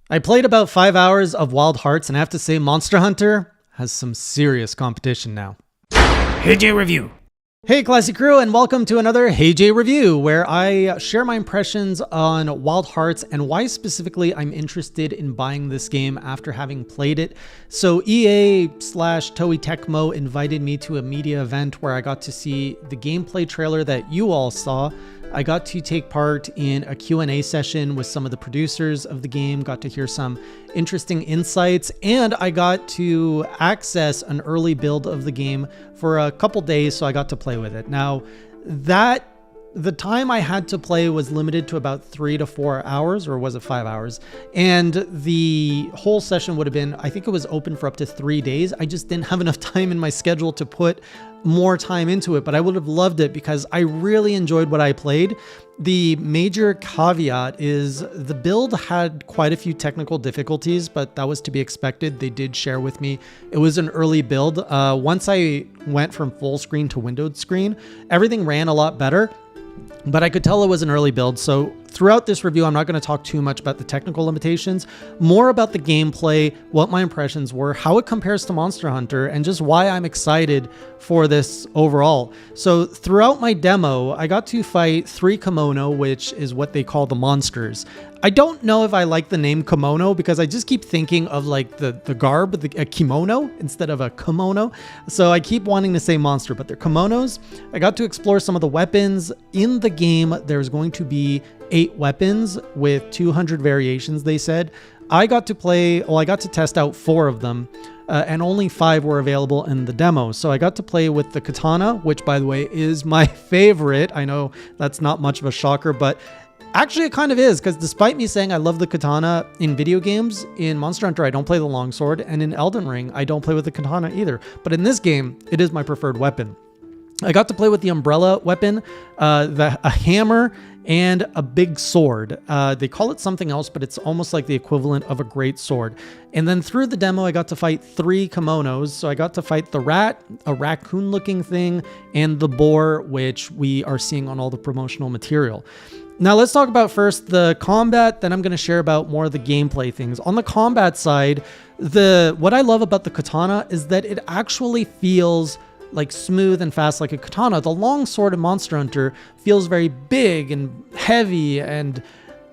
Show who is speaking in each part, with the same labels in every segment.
Speaker 1: I played about 5 hours of Wild Hearts, and I have to say Monster Hunter has some serious competition now.
Speaker 2: Hey J Review.
Speaker 1: Hey Classy Crew, and welcome to another Hey J Review, where I share my impressions on Wild Hearts and why specifically I'm interested in buying this game after having played it. So EA/Toei Tecmo invited me to a media event where I got to see the gameplay trailer that you all saw. I got to take part in a Q&A session with some of the producers of the game, got to hear some interesting insights, and I got to access an early build of the game for a couple days, so I got to play with it. Now, the time I had to play was limited to about 3 to 4 hours, or was it 5 hours? And the whole session would have been, I think it was open for up to 3 days. I just didn't have enough time in my schedule to put more time into it, but I would have loved it because I really enjoyed what I played. The major caveat is the build had quite a few technical difficulties, but that was to be expected. They did share with me it was an early build. Once I went from full screen to windowed screen, everything ran a lot better. But I could tell it was an early build. So throughout this review, I'm not going to talk too much about the technical limitations, more about the gameplay, what my impressions were, how it compares to Monster Hunter, and just why I'm excited for this overall. So throughout my demo, I got to fight 3 Kemono, which is what they call the monsters. I don't know if I like the name Kemono because I just keep thinking of like the garb, a kimono instead of a kimono. So I keep wanting to say monster, but they're Kemonos. I got to explore some of the weapons. In the game, there's going to be 8 weapons with 200 variations, they said. I got to test out 4 of them. And only 5 were available in the demo. So I got to play with the katana, which by the way is my favorite. I know that's not much of a shocker, but actually, it kind of is, because despite me saying I love the katana in video games, in Monster Hunter, I don't play the longsword, and in Elden Ring, I don't play with the katana either. But in this game, it is my preferred weapon. I got to play with the umbrella weapon, a hammer, and a big sword. They call it something else, but it's almost like the equivalent of a great sword. And then through the demo, I got to fight 3 Kemonos. So I got to fight the rat, a raccoon-looking thing, and the boar, which we are seeing on all the promotional material. Now let's talk about first the combat, then I'm going to share about more of the gameplay things. On the combat side, what I love about the katana is that it actually feels like smooth and fast like a katana. The long sword in Monster Hunter feels very big and heavy, and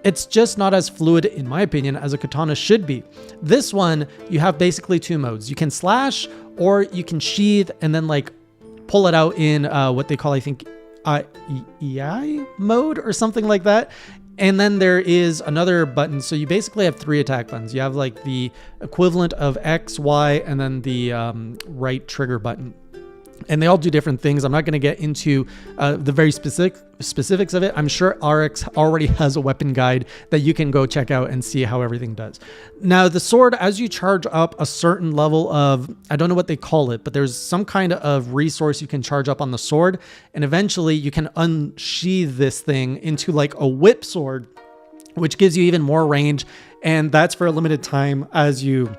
Speaker 1: it's just not as fluid, in my opinion, as a katana should be. This one, you have basically 2 modes. You can slash, or you can sheath and then like pull it out in what they call, I think, EI mode or something like that. And then there is another button. So you basically have 3 attack buttons. You have like the equivalent of X, Y, and then the right trigger button. And they all do different things. I'm not going to get into the very specifics of it. I'm sure RX already has a weapon guide that you can go check out and see how everything does. Now, the sword, as you charge up a certain level of, I don't know what they call it, but there's some kind of resource you can charge up on the sword. And eventually you can unsheath this thing into like a whip sword, which gives you even more range. And that's for a limited time as you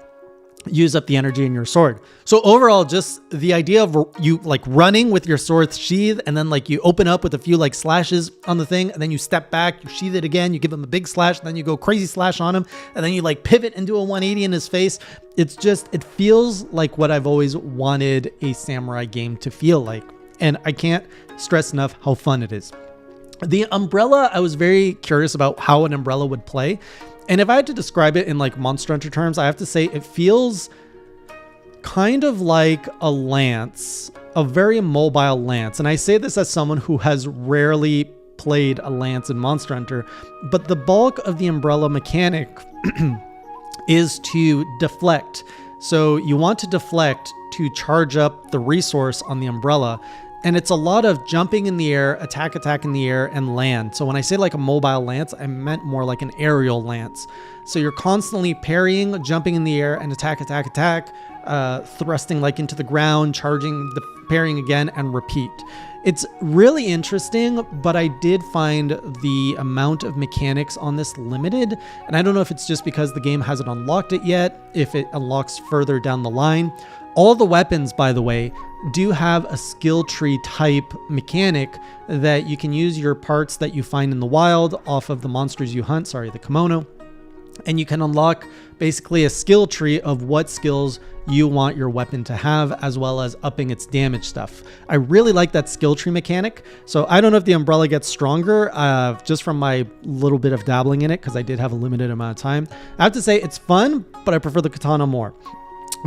Speaker 1: use up the energy in your sword. So overall, just the idea of you like running with your sword sheath, and then like you open up with a few like slashes on the thing, and then you step back, you sheath it again, you give him a big slash, and then you go crazy slash on him, and then you like pivot and do a 180 in his face. It's just, it feels like what I've always wanted a samurai game to feel like. And I can't stress enough how fun it is. The umbrella, I was very curious about how an umbrella would play. And if I had to describe it in like Monster Hunter terms, I have to say it feels kind of like a lance, a very mobile lance. And I say this as someone who has rarely played a lance in Monster Hunter, but the bulk of the umbrella mechanic is to deflect. So you want to deflect to charge up the resource on the umbrella. And it's a lot of jumping in the air, attack in the air, and land. So when I say like a mobile lance, I meant more like an aerial lance. So you're constantly parrying, jumping in the air, and attack, thrusting like into the ground, charging, parrying again, and repeat. It's really interesting, but I did find the amount of mechanics on this limited. And I don't know if it's just because the game hasn't unlocked it yet, if it unlocks further down the line. All the weapons, by the way, do have a skill tree type mechanic that you can use your parts that you find in the wild off of the monsters you hunt, the Kemono, and you can unlock basically a skill tree of what skills you want your weapon to have, as well as upping its damage stuff. I really like that skill tree mechanic. So I don't know if the umbrella gets stronger just from my little bit of dabbling in it, because I did have a limited amount of time. I have to say it's fun, but I prefer the katana more.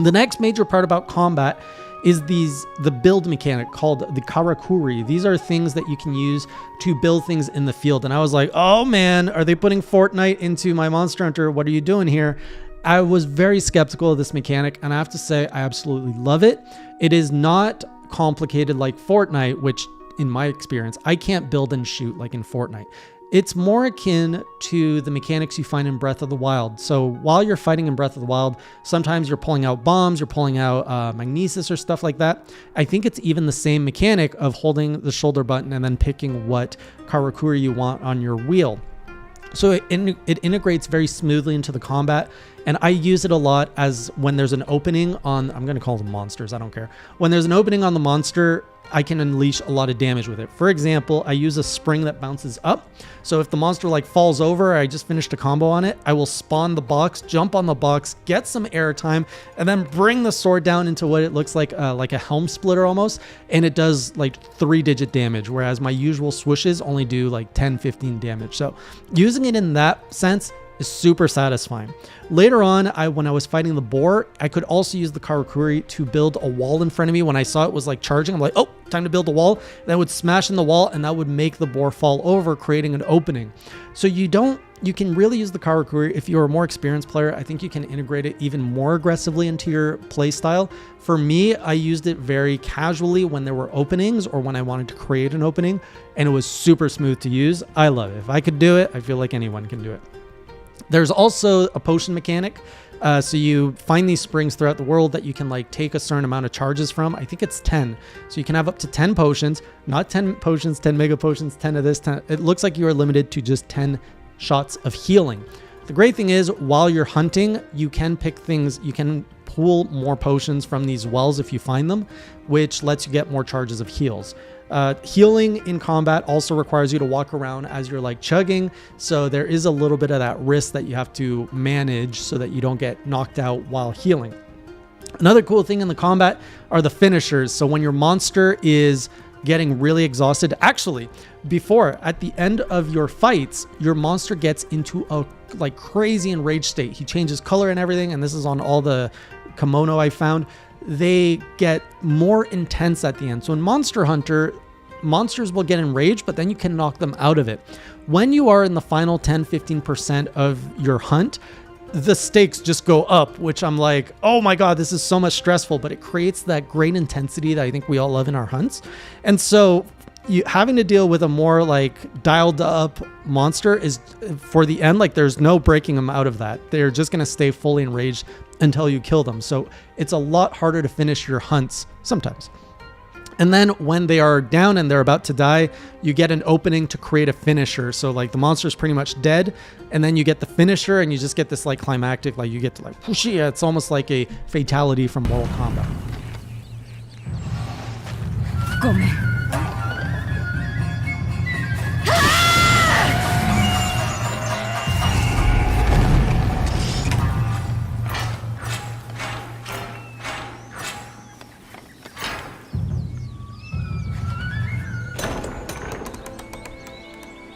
Speaker 1: The next major part about combat is the build mechanic called the Karakuri. These are things that you can use to build things in the field. And I was like, oh man, are they putting Fortnite into my Monster Hunter? What are you doing here? I was very skeptical of this mechanic, and I have to say I absolutely love it. It is not complicated like Fortnite, which in my experience, I can't build and shoot like in Fortnite. It's more akin to the mechanics you find in Breath of the Wild. So while you're fighting in Breath of the Wild, sometimes you're pulling out bombs, you're pulling out magnesis or stuff like that. I think it's even the same mechanic of holding the shoulder button and then picking what Karakuri you want on your wheel. So it integrates very smoothly into the combat, and I use it a lot as when there's an opening on, I'm going to call them monsters, I don't care. When there's an opening on the monster, I can unleash a lot of damage with it. For example, I use a spring that bounces up. So if the monster like falls over, I just finished a combo on it, I will spawn the box, jump on the box, get some air time, and then bring the sword down into what it looks like a helm splitter almost. And it does like 3-digit damage, whereas my usual swooshes only do like 10, 15 damage. So using it in that sense is super satisfying. Later on, when I was fighting the boar, I could also use the Karakuri to build a wall in front of me. When I saw it was like charging, I'm like, oh, time to build a wall. And I would smash in the wall, and that would make the boar fall over, creating an opening. So you can really use the Karakuri. If you're a more experienced player, I think you can integrate it even more aggressively into your play style. For me, I used it very casually when there were openings or when I wanted to create an opening, and it was super smooth to use. I love it. If I could do it, I feel like anyone can do it. There's also a potion mechanic. So you find these springs throughout the world that you can like take a certain amount of charges from. I think it's 10. So you can have up to 10 potions, not 10 potions, 10 mega potions, 10 of this, 10. It looks like you are limited to just 10 shots of healing. The great thing is, while you're hunting, you can pick things, you can pull more potions from these wells if you find them, which lets you get more charges of heals. Healing in combat also requires you to walk around as you're like chugging, so there is a little bit of that risk that you have to manage so that you don't get knocked out while healing. Another cool thing in the combat are the finishers. So when your monster is getting really exhausted, actually before, at the end of your fights, your monster gets into a like crazy enraged state. He changes color and everything, and this is on all the Kemono I found. They get more intense at the end. So in Monster Hunter, monsters will get enraged, but then you can knock them out of it. When you are in the final 10-15% of your hunt, the stakes just go up, which I'm like, oh my God, this is so much stressful, but it creates that great intensity that I think we all love in our hunts. And so having to deal with a more like dialed up monster is, for the end, like there's no breaking them out of that. They're just going to stay fully enraged until you kill them. So it's a lot harder to finish your hunts sometimes. And then when they are down and they're about to die, you get an opening to create a finisher. So like the monster's pretty much dead, and then you get the finisher, and you just get this like climactic, like you get to like whoosh, yeah, it's almost like a fatality from Mortal Kombat.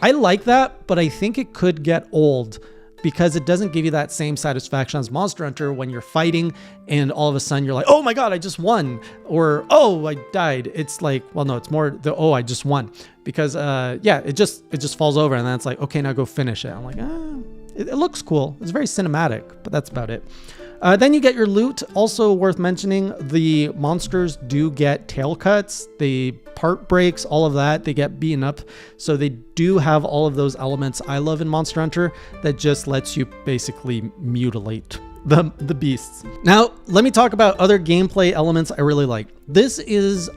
Speaker 1: I like that, but I think it could get old because it doesn't give you that same satisfaction as Monster Hunter when you're fighting and all of a sudden you're like, oh my God, I just won. Or, oh, I died. It's like, well, no, it's more the, oh, I just won. Because, yeah, it just falls over, and then it's like, okay, now go finish it. I'm like, it looks cool. It's very cinematic, but that's about it. Then you get your loot. Also worth mentioning, the monsters do get tail cuts, the part breaks, all of that. They get beaten up. So they do have all of those elements I love in Monster Hunter that just lets you basically mutilate the beasts. Now, let me talk about other gameplay elements I really like. This is,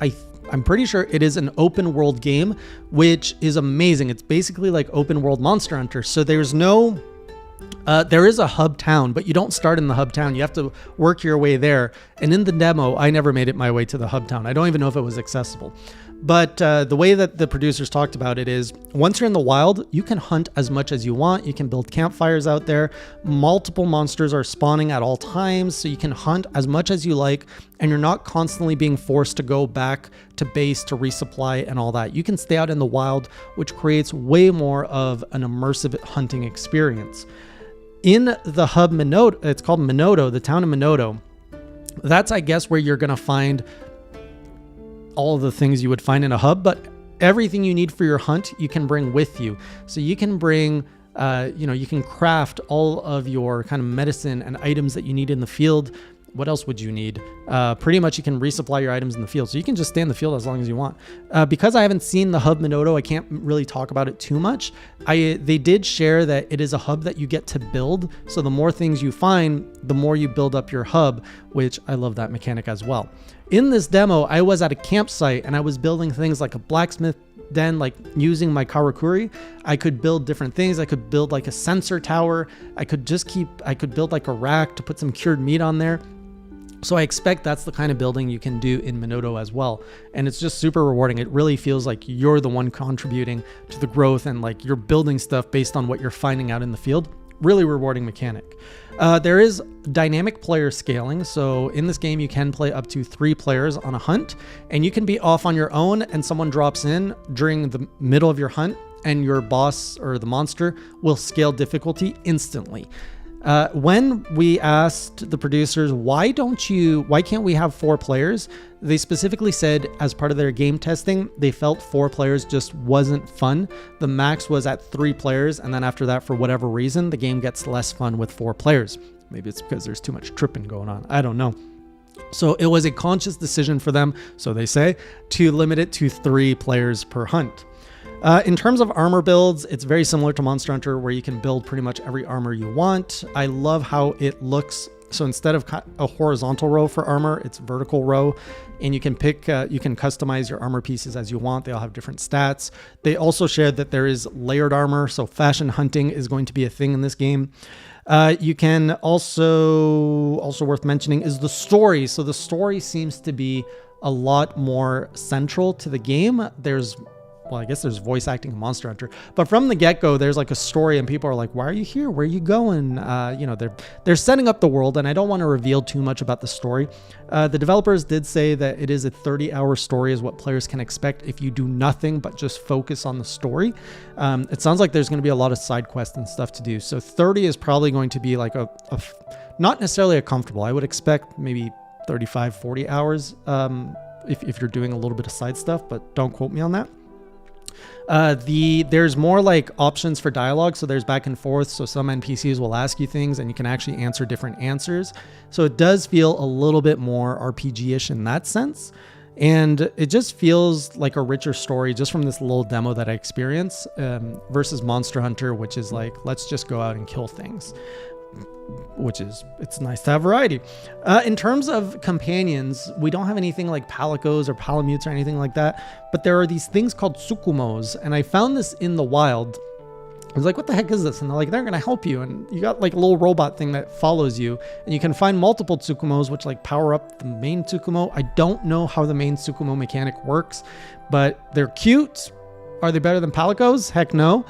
Speaker 1: I'm pretty sure it is an open world game, which is amazing. It's basically like open world Monster Hunter. So there's no... there is a hub town, but you don't start in the hub town. You have to work your way there. And in the demo, I never made it my way to the hub town. I don't even know if it was accessible. But the way that the producers talked about it is once you're in the wild, you can hunt as much as you want. You can build campfires out there. Multiple monsters are spawning at all times, so you can hunt as much as you like, and you're not constantly being forced to go back to base to resupply and all that. You can stay out in the wild, which creates way more of an immersive hunting experience. In the hub Minoto, it's called Minoto, the town of Minoto. That's, I guess, where you're going to find all of the things you would find in a hub, but everything you need for your hunt, you can bring with you. So you can bring, you can craft all of your kind of medicine and items that you need in the field. What else would you need? Pretty much you can resupply your items in the field. So you can just stay in the field as long as you want. Because I haven't seen the hub Minoto, I can't really talk about it too much. They did share that it is a hub that you get to build. So the more things you find, the more you build up your hub, which I love that mechanic as well. In this demo, I was at a campsite and I was building things like a blacksmith den, like using my Karakuri. I could build different things. I could build like a sensor tower. I could build like a rack to put some cured meat on there. So I expect that's the kind of building you can do in Minoto as well. And it's just super rewarding. It really feels like you're the one contributing to the growth and like you're building stuff based on what you're finding out in the field. Really rewarding mechanic. There is dynamic player scaling. So in this game, you can play up to 3 players on a hunt, and you can be off on your own and someone drops in during the middle of your hunt and your boss or the monster will scale difficulty instantly. When we asked the producers, why can't we have 4 players? They specifically said as part of their game testing, they felt 4 players just wasn't fun. The max was at 3 players. And then after that, for whatever reason, the game gets less fun with 4 players. Maybe it's because there's too much tripping going on. I don't know. So it was a conscious decision for them, so they say, to limit it to 3 players per hunt. In terms of armor builds, it's very similar to Monster Hunter where you can build pretty much every armor you want. I love how it looks. So instead of a horizontal row for armor, it's vertical row, and you can customize your armor pieces as you want. They all have different stats. They also shared that there is layered armor. So fashion hunting is going to be a thing in this game. You can also worth mentioning is the story. So the story seems to be a lot more central to the game. I guess there's voice acting in Monster Hunter, but from the get-go, there's like a story and people are like, why are you here? Where are you going? They're setting up the world, and I don't want to reveal too much about the story. The developers did say that it is a 30-hour story is what players can expect if you do nothing but just focus on the story. It sounds like there's going to be a lot of side quests and stuff to do. So 30 is probably going to be like not necessarily a comfortable. I would expect maybe 35, 40 hours if you're doing a little bit of side stuff, but don't quote me on that. There's more like options for dialogue. So there's back and forth. So some NPCs will ask you things and you can actually answer different answers. So it does feel a little bit more RPG-ish in that sense. And it just feels like a richer story just from this little demo that I experienced versus Monster Hunter, which is like, let's just go out and kill things. It's nice to have variety. In terms of companions, we don't have anything like palicos or palamutes or anything like that, but there are these things called tsukumos, and I found this in the wild. I was like, what the heck is this? And they're like, they're going to help you. And you got like a little robot thing that follows you, and you can find multiple tsukumos, which like power up the main tsukumo. I don't know how the main tsukumo mechanic works, but they're cute. Are they better than palicos? Heck no.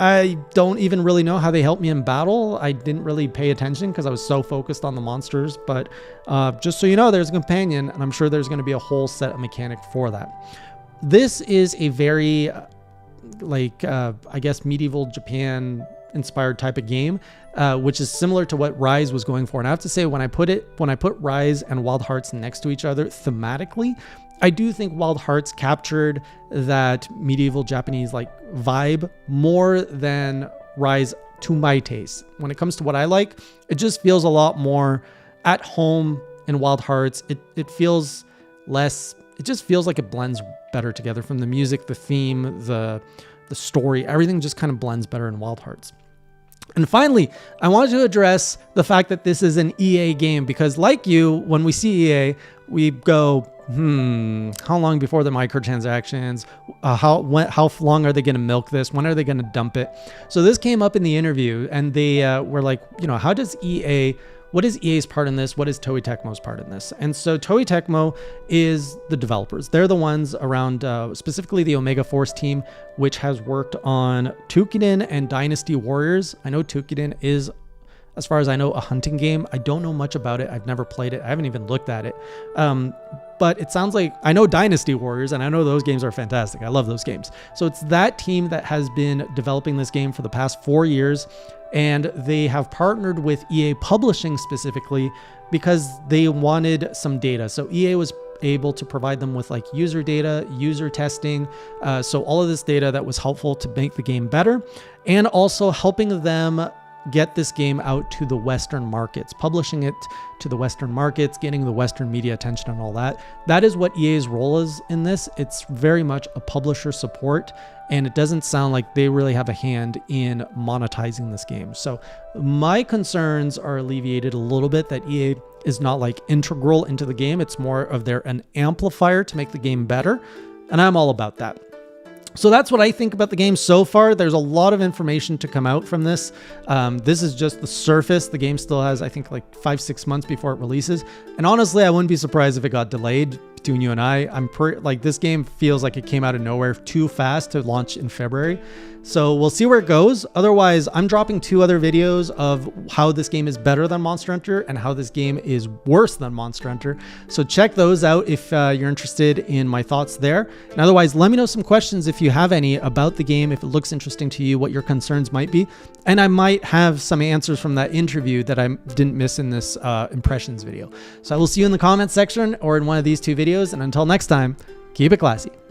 Speaker 1: I don't even really know how they help me in battle. I didn't really pay attention because I was so focused on the monsters. But just so you know, there's a companion, and I'm sure there's going to be a whole set of mechanic for that. This is a very, I guess, medieval Japan inspired type of game, which is similar to what Rise was going for. And I have to say, when I put Rise and Wild Hearts next to each other thematically, I do think Wild Hearts captured that medieval Japanese like vibe more than Rise to my taste. When it comes to what I like, it just feels a lot more at home in Wild Hearts. It feels less, it just feels like it blends better together from the music, the theme, the story, everything just kind of blends better in Wild Hearts. And finally, I wanted to address the fact that this is an EA game because like you, when we see EA, we go, how long before the microtransactions? How long are they going to milk this? When are they going to dump it? So this came up in the interview, and they were like, how does EA what is EA's part in this? What is Toei Tecmo's part in this? And so Toei Tecmo is the developers. They're the ones around, specifically the Omega Force team, which has worked on Toukiden and Dynasty Warriors. I know Toukiden is, as far as I know, a hunting game. I don't know much about it. I've never played it. I haven't even looked at it. But it sounds like, I know Dynasty Warriors, and I know those games are fantastic. I love those games. So it's that team that has been developing this game for the past 4 years, and they have partnered with EA Publishing specifically because they wanted some data. So EA was able to provide them with like user data, user testing. So all of this data that was helpful to make the game better, and also helping them get this game out to the Western markets, publishing it to the Western markets, getting the Western media attention and all that. That is what EA's role is in this. It's very much a publisher support, and it doesn't sound like they really have a hand in monetizing this game. So my concerns are alleviated a little bit that EA is not like integral into the game. It's more of an amplifier to make the game better. And I'm all about that. So that's what I think about the game so far. There's a lot of information to come out from this. This is just the surface. The game still has, I think, like 5-6 months before it releases. And honestly, I wouldn't be surprised if it got delayed. Between you and I, like this game feels like it came out of nowhere too fast to launch in February. So we'll see where it goes. Otherwise, I'm dropping 2 other videos of how this game is better than Monster Hunter and how this game is worse than Monster Hunter. So check those out if you're interested in my thoughts there. And otherwise, let me know some questions if you have any about the game, if it looks interesting to you, what your concerns might be. And I might have some answers from that interview that I didn't miss in this impressions video. So I will see you in the comments section or in one of these 2 videos. And until next time, keep it classy.